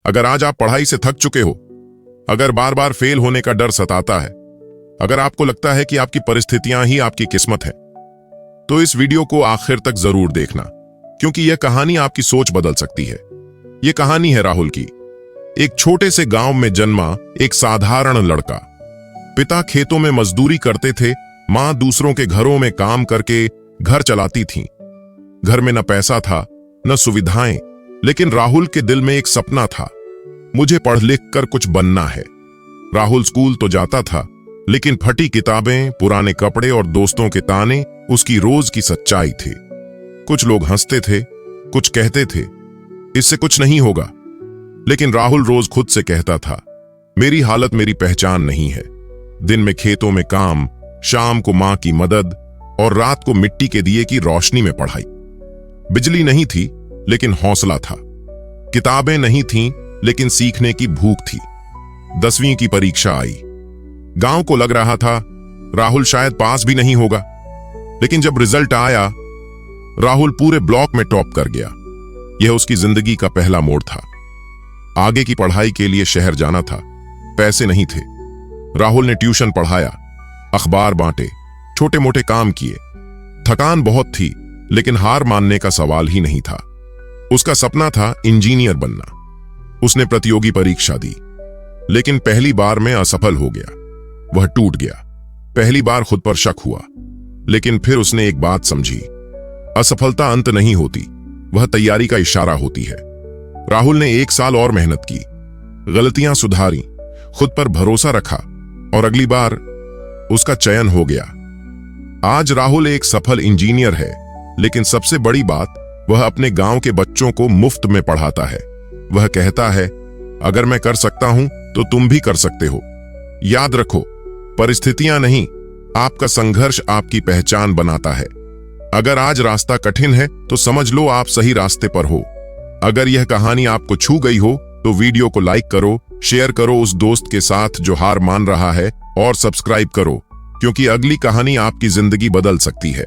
अगर आज आप पढ़ाई से थक चुके हो, अगर बार बार फेल होने का डर सताता है, अगर आपको लगता है कि आपकी परिस्थितियां ही आपकी किस्मत है, तो इस वीडियो को आखिर तक जरूर देखना, क्योंकि यह कहानी आपकी सोच बदल सकती है। यह कहानी है राहुल की। एक छोटे से गांव में जन्मा एक साधारण लड़का। पिता खेतों में मजदूरी करते थे, मां दूसरों के घरों में काम करके घर चलाती थीं। घर में न पैसा था न सुविधाएं, लेकिन राहुल के दिल में एक सपना था, मुझे पढ़ लिख कर कुछ बनना है। राहुल स्कूल तो जाता था, लेकिन फटी किताबें, पुराने कपड़े और दोस्तों के ताने उसकी रोज की सच्चाई थी। कुछ लोग हंसते थे, कुछ कहते थे इससे कुछ नहीं होगा, लेकिन राहुल रोज खुद से कहता था, मेरी हालत मेरी पहचान नहीं है। दिन में खेतों में काम, शाम को मां की मदद और रात को मिट्टी के दिए की रोशनी में पढ़ाई। बिजली नहीं थी, लेकिन हौसला था। किताबें नहीं थीं, लेकिन सीखने की भूख थी। 10वीं की परीक्षा आई। गांव को लग रहा था राहुल शायद पास भी नहीं होगा, लेकिन जब रिजल्ट आया, राहुल पूरे ब्लॉक में टॉप कर गया। यह उसकी जिंदगी का पहला मोड़ था। आगे की पढ़ाई के लिए शहर जाना था, पैसे नहीं थे। राहुल ने ट्यूशन पढ़ाया, अखबार बांटे, छोटे मोटे काम किए। थकान बहुत थी, लेकिन हार मानने का सवाल ही नहीं था। उसका सपना था इंजीनियर बनना। उसने प्रतियोगी परीक्षा दी, लेकिन पहली बार में असफल हो गया। वह टूट गया। पहली बार खुद पर शक हुआ, लेकिन फिर उसने एक बात समझी, असफलता अंत नहीं होती, वह तैयारी का इशारा होती है। राहुल ने 1 साल और मेहनत की, गलतियां सुधारी, खुद पर भरोसा रखा और अगली बार उसका चयन हो गया। आज राहुल एक सफल इंजीनियर है, लेकिन सबसे बड़ी बात, वह अपने गांव के बच्चों को मुफ्त में पढ़ाता है। वह कहता है, अगर मैं कर सकता हूं तो तुम भी कर सकते हो। याद रखो, परिस्थितियां नहीं, आपका संघर्ष आपकी पहचान बनाता है। अगर आज रास्ता कठिन है तो समझ लो आप सही रास्ते पर हो। अगर यह कहानी आपको छू गई हो तो वीडियो को लाइक करो, शेयर करो उस दोस्त के साथ जो हार मान रहा है, और सब्सक्राइब करो, क्योंकि अगली कहानी आपकी जिंदगी बदल सकती है।